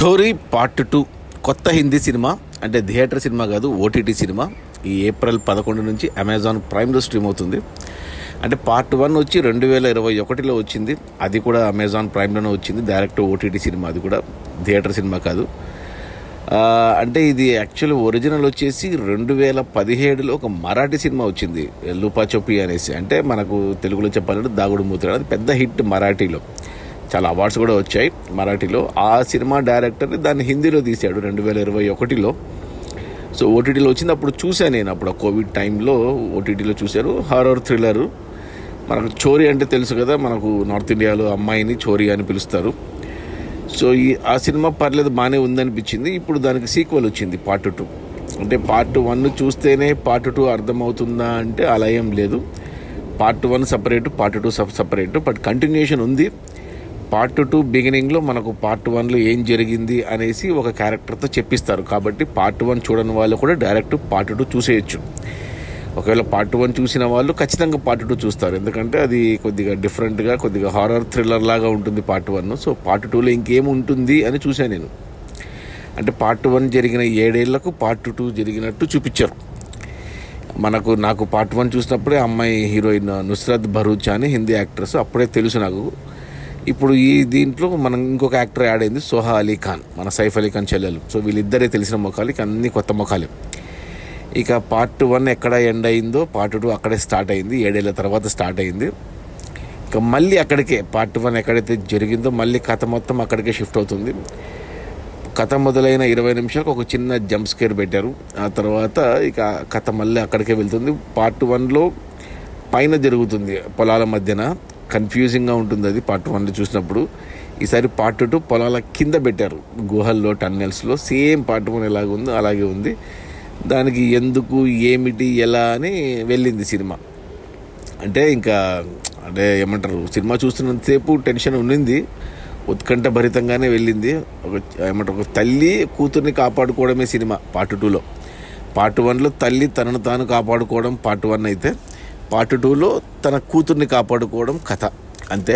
చోరీ పార్ట్ 2 కొత్త హిందీ సినిమా, అంటే థియేటర్ సినిమా కాదు, ఓటీటీ సినిమా. ఈ ఏప్రిల్ 11 నుంచి అమెజాన్ ప్రైమ్లో స్ట్రీమ్ అవుతుంది. అంటే పార్ట్ 1 వచ్చి 2021లో వచ్చింది. అది కూడా అమెజాన్ ప్రైమ్లోనే వచ్చింది. డైరెక్ట్ ఓటీటీ సినిమా, అది కూడా థియేటర్ సినిమా కాదు. అంటే ఇది యాక్చువల్ ఒరిజినల్ వచ్చేసి 2017లో ఒక మరాఠీ సినిమా వచ్చింది, లూపాచోపి అనేసి. అంటే మనకు తెలుగులో చెప్పాలంటే దాగుడు మూతలు. అది పెద్ద హిట్ మరాఠీలో, చాలా అవార్డ్స్ కూడా వచ్చాయి మరాఠీలో. ఆ సినిమా డైరెక్టర్ని దాన్ని హిందీలో తీశాడు 2021లో. సో ఓటీటీలో వచ్చింది. అప్పుడు చూశాను నేను, అప్పుడు కోవిడ్ టైంలో ఓటీటీలో చూశాను. Horror thriller. మనకు చోరీ అంటే తెలుసు కదా, మనకు నార్త్ ఇండియాలో అమ్మాయిని చోరీ అని పిలుస్తారు. సో ఆ సినిమా పర్లేదు, బాగానే ఉందనిపించింది. ఇప్పుడు దానికి సీక్వెల్ వచ్చింది పార్ట్ 2. అంటే పార్ట్ 1 చూస్తేనే పార్ట్ 2 అర్థమవుతుందా అంటే అలా ఏం లేదు. Part 1 separate, part 2 separate, but continuation ఉంది. పార్ట్ 2 బిగినింగ్లో మనకు పార్ట్ 1లో ఏం జరిగింది అనేసి ఒక క్యారెక్టర్తో చెప్పిస్తారు. కాబట్టి పార్ట్ 1 చూడని వాళ్ళు కూడా డైరెక్ట్ పార్ట్ 2 చూసేయచ్చు. ఒకవేళ పార్ట్ 1 చూసిన వాళ్ళు ఖచ్చితంగా పార్ట్ 2 చూస్తారు, ఎందుకంటే అది కొద్దిగా డిఫరెంట్గా, కొద్దిగా హారర్ థ్రిల్లర్ లాగా ఉంటుంది పార్ట్ 1. సో పార్ట్ 2లో ఇంకేముంటుంది అని చూశాను నేను. అంటే పార్ట్ 1 జరిగిన 7 ఏళ్లకు పార్ట్ 2 జరిగినట్టు చూపించారు నాకు. పార్ట్ 1 చూసినప్పుడే అమ్మాయి హీరోయిన్ నుస్రత్ భరూచ్ అని హిందీ యాక్ట్రెస్, అప్పుడే తెలుసు నాకు. ఇప్పుడు ఈ దీంట్లో మనం ఇంకొక యాక్టర్ యాడ్ అయింది, సోహా అలీ ఖాన్, మన సైఫ్ అలీ ఖాన్ చెల్లెలు. సో వీళ్ళిద్దరే తెలిసిన ముఖాలు, ఇక అన్ని కొత్త ముఖాలే. ఇక పార్ట్ 1 ఎక్కడ ఎండ్ అయిందో పార్ట్ 2 అక్కడే స్టార్ట్ అయింది, 7 ఏళ్ల తర్వాత స్టార్ట్ అయింది. ఇక మళ్ళీ అక్కడికే పార్ట్ 1 ఎక్కడైతే జరిగిందో మళ్ళీ కథ మొత్తం అక్కడికే షిఫ్ట్ అవుతుంది. కథ మొదలైన 20 నిమిషాలకు ఒక చిన్న జంప్ స్కేర్ పెట్టారు. ఆ తర్వాత ఇక కథ మళ్ళీ అక్కడికే వెళ్తుంది. పార్ట్ 1లో పైన జరుగుతుంది, పొలాల మధ్యన. కన్ఫ్యూజింగ్గా ఉంటుంది అది పార్ట్ 1లో చూసినప్పుడు. ఈసారి పార్ట్ 2 పొలాల కింద పెట్టారు, గుహల్లో, టన్నెల్స్లో. సేమ్ పార్ట్ 1 ఎలాగుందో అలాగే ఉంది. దానికి ఎందుకు, ఏమిటి, ఎలా అని వెళ్ళింది సినిమా. అంటే ఇంకా అంటే ఏమంటారు, సినిమా చూస్తున్నంతసేపు టెన్షన్ ఉండింది, ఉత్కంఠ భరితంగానే వెళ్ళింది. ఒక తల్లి కూతుర్ని కాపాడుకోవడమే సినిమా పార్ట్ 2లో. పార్ట్ 1లో తల్లి తనను తాను కాపాడుకోవడం పార్ట్ 1 అయితే, పార్ట్ 2లో తన కూతుర్ని కాపాడుకోవడం కథ. అంతే.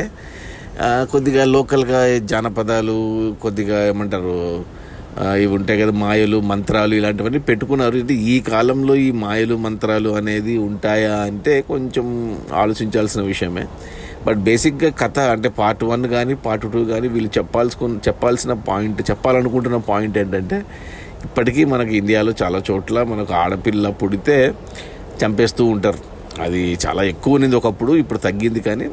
కొద్దిగా లోకల్గా జానపదాలు, కొద్దిగా ఏమంటారు, ఇవి ఉంటాయి కదా, మాయలు, మంత్రాలు, ఇలాంటివన్నీ పెట్టుకున్నారు. ఇది ఈ కాలంలో ఈ మాయలు, మంత్రాలు అనేది ఉంటాయా అంటే కొంచెం ఆలోచించాల్సిన విషయమే. బట్ బేసిక్గా కథ అంటే పార్ట్ 1 కానీ పార్ట్ 2 కానీ వీళ్ళు చెప్పాలనుకుంటున్న పాయింట్ ఏంటంటే, ఇప్పటికీ మనకి ఇండియాలో చాలా చోట్ల మనకు ఆడపిల్ల పుడితే చంపేస్తూ ఉంటారు. అది చాలా ఎక్కువ ఉన్నది ఒకప్పుడు, ఇప్పుడు తగ్గింది. కానీ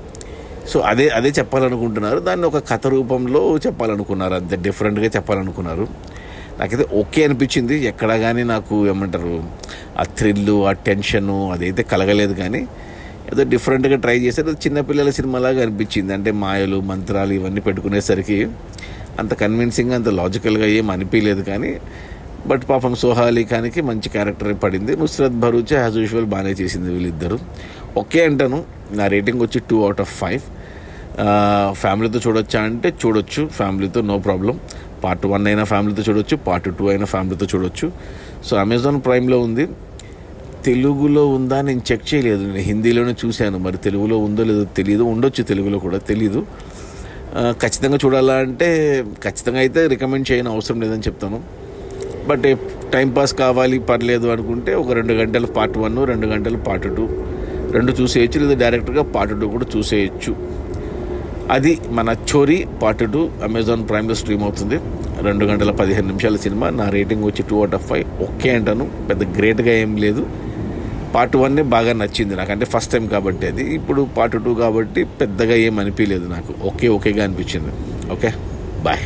సో అదే చెప్పాలనుకుంటున్నారు. దాన్ని ఒక కథ రూపంలో చెప్పాలనుకున్నారు, అంతే డిఫరెంట్గా చెప్పాలనుకున్నారు. నాకైతే ఓకే అనిపించింది. ఎక్కడా కానీ నాకు ఏమంటారు, ఆ థ్రిల్లు, ఆ టెన్షను అదైతే కలగలేదు. కానీ ఏదో డిఫరెంట్గా ట్రై చేశారు. చిన్నపిల్లల సినిమాలాగా అనిపించింది. అంటే మాయలు, మంత్రాలు ఇవన్నీ పెట్టుకునేసరికి అంత కన్విన్సింగ్గా, అంత లాజికల్గా ఏం అనిపించలేదు. కానీ బట్ పాపం సోహా అలీ ఖాన్కి మంచి క్యారెక్టర్ పడింది. నుస్రత్ భరూచ్ యాజ్ యూజువల్ బాగానే చేసింది. వీళ్ళిద్దరు ఓకే అంటాను. నా రేటింగ్ వచ్చి 2 out of 5. ఫ్యామిలీతో చూడొచ్చా అంటే చూడొచ్చు, ఫ్యామిలీతో నో ప్రాబ్లం. పార్ట్ 1 అయినా ఫ్యామిలీతో చూడొచ్చు, పార్ట్ 2 అయినా ఫ్యామిలీతో చూడొచ్చు. సో అమెజాన్ ప్రైమ్లో ఉంది. తెలుగులో ఉందా నేను చెక్ చేయలేదు, నేను హిందీలోనే చూశాను. మరి తెలుగులో ఉందో లేదో తెలియదు, ఉండొచ్చు తెలుగులో కూడా, తెలీదు. ఖచ్చితంగా చూడాలా అంటే ఖచ్చితంగా అయితే రికమెండ్ చేయని అవసరం లేదని చెప్తాను. బట్ టైంపాస్ కావాలి, పర్లేదు అనుకుంటే ఒక 2 గంటలు పార్ట్ 1, 2 గంటలు పార్ట్ 2 రెండు చూసేయచ్చు, లేదా డైరెక్ట్గా పార్ట్ 2 కూడా చూసేయచ్చు. అది మన చోరీ పార్ట్ 2 అమెజాన్ ప్రైమ్లో స్ట్రీమ్ అవుతుంది. 2 గంటల 15 నిమిషాల సినిమా. నా రేటింగ్ వచ్చి 2 out of 5. ఓకే అంటాను, పెద్ద గ్రేట్గా ఏం లేదు. పార్ట్ 1 బాగా నచ్చింది నాకు, అంటే ఫస్ట్ టైం కాబట్టి అది. ఇప్పుడు పార్ట్ 2 కాబట్టి పెద్దగా ఏం అనిపించలేదు నాకు, ఓకేగా అనిపించింది. Okay, bye.